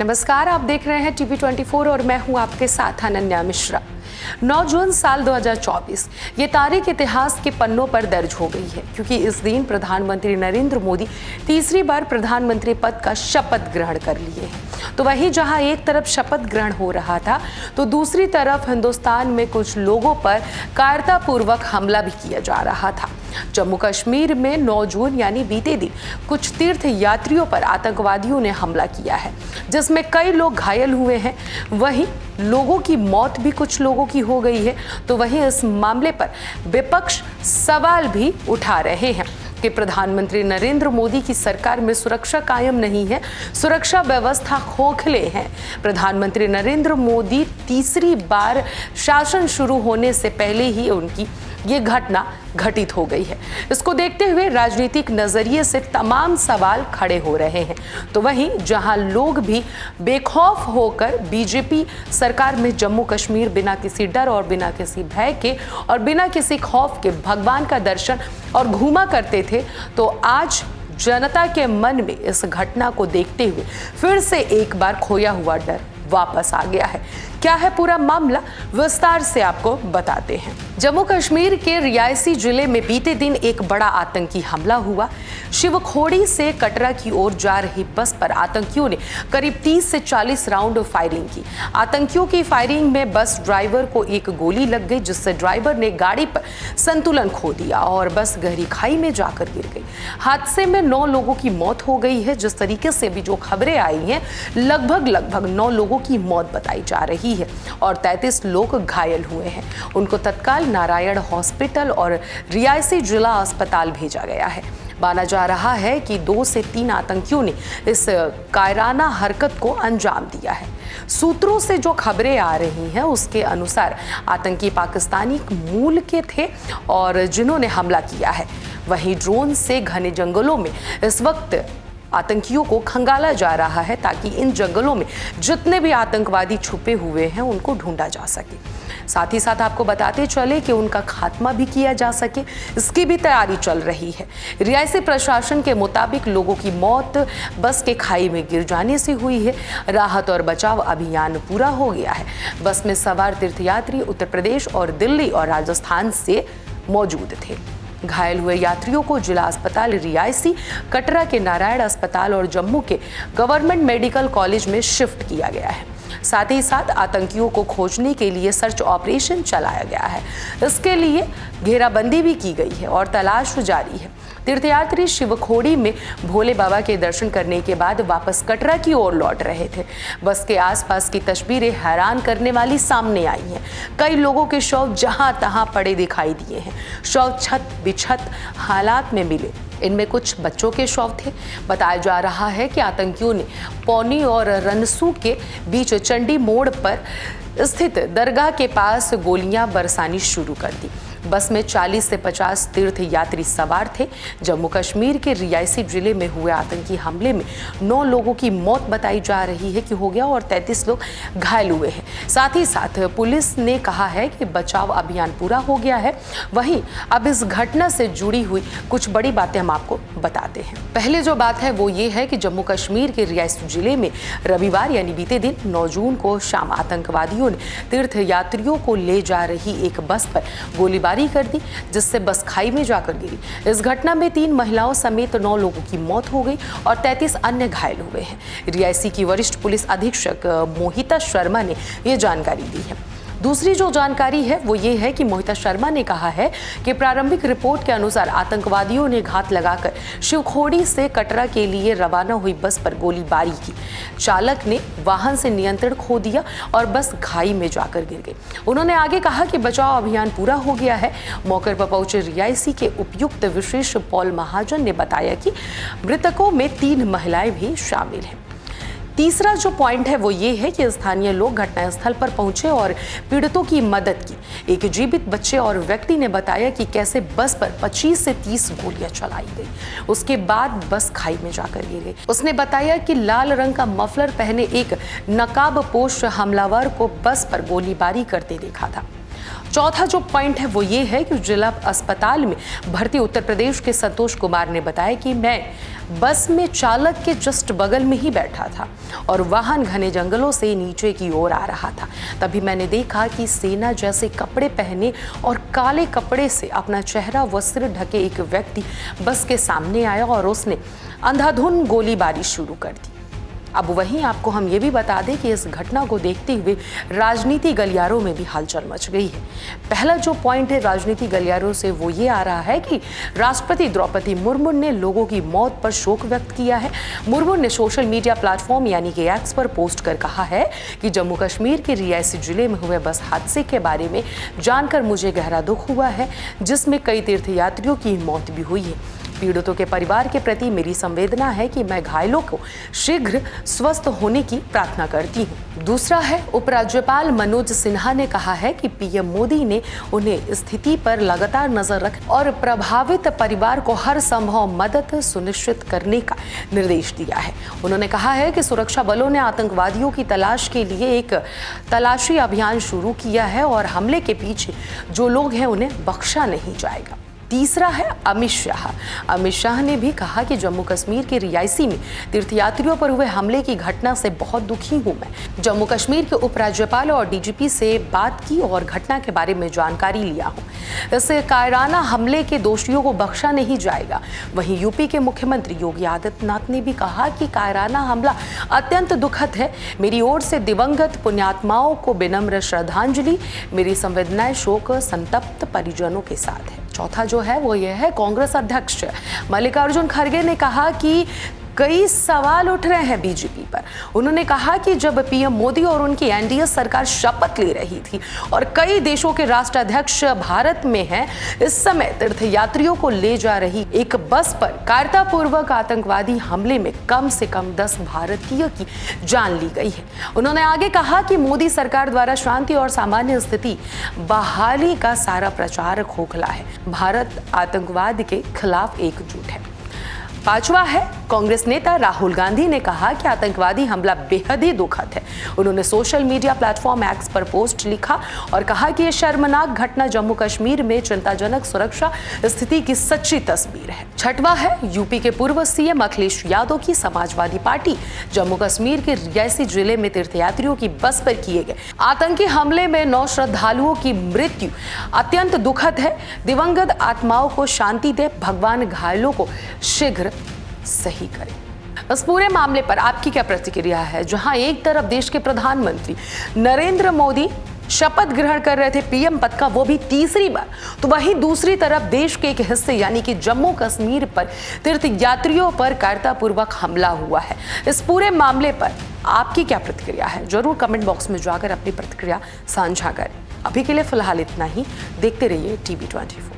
नमस्कार, आप देख रहे हैं टीवी 24 और मैं हूं आपके साथ अनन्या मिश्रा। 9 जून साल 2024 ये तारीख इतिहास के पन्नों पर दर्ज हो गई है, क्योंकि इस दिन प्रधानमंत्री नरेंद्र मोदी तीसरी बार प्रधानमंत्री पद का शपथ ग्रहण कर लिए हैं। तो वहीं जहां एक तरफ शपथ ग्रहण हो रहा था, तो दूसरी तरफ हिंदुस्तान में कुछ लोगों पर कायरतापूर्वक हमला भी किया जा रहा था। जम्मू कश्मीर में 9 जून यानी बीते दिन कुछ तीर्थ यात्रियों पर आतंकवादियों ने हमला किया है, जिसमें कई लोग घायल हुए हैं। वहीं लोगों की मौत भी कुछ लोगों की हो गई है। तो वहीं इस मामले पर विपक्ष सवाल भी उठा रहे हैं कि प्रधानमंत्री नरेंद्र मोदी की सरकार में सुरक्षा कायम नहीं है, सुरक्षा व्यवस्था खोखले हैं। प्रधानमंत्री नरेंद्र मोदी तीसरी बार शासन शुरू होने से पहले ही उनकी ये घटना घटित हो गई है। इसको देखते हुए राजनीतिक नजरिए से तमाम सवाल खड़े हो रहे हैं। तो वहीं जहां लोग भी बेखौफ होकर बीजेपी सरकार में जम्मू कश्मीर बिना किसी डर और बिना किसी भय के और बिना किसी खौफ के भगवान का दर्शन और घूमा करते थे, तो आज जनता के मन में इस घटना को देखते हुए फिर से एक बार खोया हुआ डर वापस आ गया है। क्या है पूरा मामला, विस्तार से आपको बताते हैं। जम्मू कश्मीर के रियासी जिले में बीते दिन एक बड़ा आतंकी हमला हुआ। शिवखोड़ी से कटरा की ओर जा रही बस पर आतंकियों ने करीब 30 से 40 राउंड फायरिंग की। आतंकियों की फायरिंग में बस ड्राइवर को एक गोली लग गई, जिससे ड्राइवर ने गाड़ी पर संतुलन खो दिया और बस गहरी खाई में जाकर गिर गई। हादसे में 9 लोगों की मौत हो गई है। जिस तरीके से भी जो खबरें आई हैं, लगभग 9 लोगों की मौत बताई जा रही है और 33 लोग घायल हुए हैं। उनको तत्काल नारायण हॉस्पिटल और रियासी जिला अस्पताल भेजा गया है। माना जा रहा है कि 2 से 3 आतंकियों ने इस कायराना हरकत को अंजाम दिया है। सूत्रों से जो खबरें आ रही हैं, उसके अनुसार आतंकी पाकिस्तानी मूल के थे और जिन्होंने हमला किया है। वहीं ड्रोन से घने जंगलों में इस वक्त आतंकियों को खंगाला जा रहा है, ताकि इन जंगलों में जितने भी आतंकवादी छुपे हुए हैं उनको ढूंढा जा सके। साथ ही साथ आपको बताते चले कि उनका खात्मा भी किया जा सके, इसकी भी तैयारी चल रही है। रियासी प्रशासन के मुताबिक लोगों की मौत बस के खाई में गिर जाने से हुई है। राहत और बचाव अभियान पूरा हो गया है। बस में सवार तीर्थयात्री उत्तर प्रदेश और दिल्ली और राजस्थान से मौजूद थे। घायल हुए यात्रियों को जिला अस्पताल रियासी, कटरा के नारायण अस्पताल और जम्मू के गवर्नमेंट मेडिकल कॉलेज में शिफ्ट किया गया है। साथ ही साथ आतंकियों को खोजने के लिए सर्च ऑपरेशन चलाया गया है। इसके लिए घेराबंदी भी की गई है और तलाश जारी है। तीर्थयात्री शिवखोड़ी में भोले बाबा के दर्शन करने के बाद वापस कटरा की ओर लौट रहे थे। बस के आसपास की तस्वीरें हैरान करने वाली सामने आई हैं। कई लोगों के शव जहां तहां पड़े दिखाई दिए हैं। शव छत बिछत हालात में मिले। इनमें कुछ बच्चों के शव थे। बताया जा रहा है कि आतंकियों ने पौनी और रनसू के बीच चंडी मोड़ पर स्थित दरगाह के पास गोलियां बरसानी शुरू कर दी। बस में 40 से 50 तीर्थ यात्री सवार थे। जम्मू कश्मीर के रियासी जिले में हुए आतंकी हमले में 9 लोगों की मौत बताई जा रही है कि हो गया और 33 लोग घायल हुए हैं। साथ ही साथ पुलिस ने कहा है कि बचाव अभियान पूरा हो गया है। वहीं अब इस घटना से जुड़ी हुई कुछ बड़ी बातें हम आपको बताते हैं। पहले जो बात है वो ये है कि जम्मू कश्मीर के रियासी जिले में रविवार यानी बीते दिन 9 जून को शाम आतंकवादियों ने तीर्थ यात्रियों को ले जा रही एक बस पर गोलीबारी कर दी, जिससे बस खाई में जाकर गिरी। इस घटना में 3 महिलाओं समेत 9 लोगों की मौत हो गई और 33 अन्य घायल हुए हैं। रियासी की वरिष्ठ पुलिस अधीक्षक मोहिता शर्मा ने ये जानकारी दी है। दूसरी जो जानकारी है वो ये है कि मोहिता शर्मा ने कहा है कि प्रारंभिक रिपोर्ट के अनुसार आतंकवादियों ने घात लगाकर शिवखोड़ी से कटरा के लिए रवाना हुई बस पर गोलीबारी की। चालक ने वाहन से नियंत्रण खो दिया और बस खाई में जाकर गिर गई। उन्होंने आगे कहा कि बचाव अभियान पूरा हो गया है। मौके पर पहुंचे रियासी के उपायुक्त विशेष पॉल महाजन ने बताया कि मृतकों में 3 महिलाएं भी शामिल हैं। तीसरा जो पॉइंट है वो ये है कि स्थानीय लोग घटनास्थल पर पहुंचे और पीड़ितों की मदद की। एक जीवित बच्चे और व्यक्ति ने बताया कि कैसे बस पर 25 से 30 गोलियां चलाई गई। उसके बाद बस खाई में जाकर गिर गई। उसने बताया कि लाल रंग का मफलर पहने एक नकाबपोश हमलावर को बस पर गोलीबारी करते देखा था। चौथा जो पॉइंट है वो ये है कि जिला अस्पताल में भर्ती उत्तर प्रदेश के संतोष कुमार ने बताया कि मैं बस में चालक के जस्ट बगल में ही बैठा था और वाहन घने जंगलों से नीचे की ओर आ रहा था। तभी मैंने देखा कि सेना जैसे कपड़े पहने और काले कपड़े से अपना चेहरा व सिर ढके एक व्यक्ति बस के सामने आया और उसने अंधाधुंध गोलीबारी शुरू कर दी। अब वहीं आपको हम ये भी बता दें कि इस घटना को देखते हुए राजनीति गलियारों में भी हलचल मच गई है। पहला जो पॉइंट है राजनीति गलियारों से वो ये आ रहा है कि राष्ट्रपति द्रौपदी मुर्मू ने लोगों की मौत पर शोक व्यक्त किया है। मुर्मू ने सोशल मीडिया प्लेटफॉर्म यानी कि एक्स पर पोस्ट कर कहा है कि जम्मू कश्मीर के रियासी जिले में हुए बस हादसे के बारे में जानकर मुझे गहरा दुख हुआ है, जिसमें कई तीर्थयात्रियों की मौत भी हुई है। पीड़ितों के परिवार के प्रति मेरी संवेदना है कि मैं घायलों को शीघ्र स्वस्थ होने की प्रार्थना करती हूँ। दूसरा है उपराज्यपाल मनोज सिन्हा ने कहा है कि पीएम मोदी ने उन्हें स्थिति पर लगातार नजर रख और प्रभावित परिवार को हर संभव मदद सुनिश्चित करने का निर्देश दिया है। उन्होंने कहा है कि सुरक्षा बलों ने आतंकवादियों की तलाश के लिए एक तलाशी अभियान शुरू किया है और हमले के पीछे जो लोग हैं उन्हें बख्शा नहीं जाएगा। तीसरा है अमित शाह। अमित शाह ने भी कहा कि जम्मू कश्मीर के रियासी में तीर्थयात्रियों पर हुए हमले की घटना से बहुत दुखी हूं मैं। जम्मू कश्मीर के उपराज्यपाल और डीजीपी से बात की और घटना के बारे में जानकारी लिया हूं। इस कायराना हमले के दोषियों को बख्शा नहीं जाएगा। वहीं यूपी के मुख्यमंत्री योगी आदित्यनाथ ने भी कहा कि कायराना हमला अत्यंत दुखद है। मेरी ओर से दिवंगत पुण्यात्माओं को विनम्र श्रद्धांजलि। मेरी संवेदनाएं शोक संतप्त परिजनों के साथ है। चौथा जो है वो ये है कांग्रेस अध्यक्ष मल्लिकार्जुन खड़गे ने कहा कि कई सवाल उठ रहे हैं बीजेपी पर। उन्होंने कहा कि जब पीएम मोदी और उनकी एनडीए सरकार शपथ ले रही थी और कई देशों के राष्ट्राध्यक्ष भारत में हैं, इस समय तीर्थयात्रियों को ले जा रही एक बस पर कायरतापूर्वक आतंकवादी हमले में कम से कम 10 भारतीयों की जान ली गई है। उन्होंने आगे कहा कि मोदी सरकार द्वारा शांति और सामान्य स्थिति बहाली का सारा प्रचार खोखला है। भारत आतंकवाद के खिलाफ एकजुट है। पांचवा है कांग्रेस नेता राहुल गांधी ने कहा कि आतंकवादी हमला बेहद ही दुखद है। उन्होंने सोशल मीडिया प्लेटफॉर्म एक्स पर पोस्ट लिखा और कहा कि यह शर्मनाक घटना जम्मू कश्मीर में चिंताजनक सुरक्षा स्थिति की सच्ची तस्वीर है। छठवां है यूपी के पूर्व सीएम अखिलेश यादव की समाजवादी पार्टी जम्मू कश्मीर के रियासी जिले में तीर्थयात्रियों की बस पर किए गए आतंकी हमले में 9 श्रद्धालुओं की मृत्यु अत्यंत दुखद है। दिवंगत आत्माओं को शांति दे, भगवान घायलों को शीघ्र सही करें। इस पूरे मामले पर आपकी क्या प्रतिक्रिया है? जहां एक तरफ देश के प्रधानमंत्री नरेंद्र मोदी शपथ ग्रहण कर रहे थे पीएम पद का, वो भी तीसरी बार, तो वहीं दूसरी तरफ देश के एक हिस्से यानी कि जम्मू कश्मीर पर तीर्थयात्रियों पर कायरतापूर्वक हमला हुआ है। इस पूरे मामले पर आपकी क्या प्रतिक्रिया है? जरूर कमेंट बॉक्स में जाकर अपनी प्रतिक्रिया साझा करें। अभी के लिए फिलहाल इतना ही। देखते रहिए टीवी 24।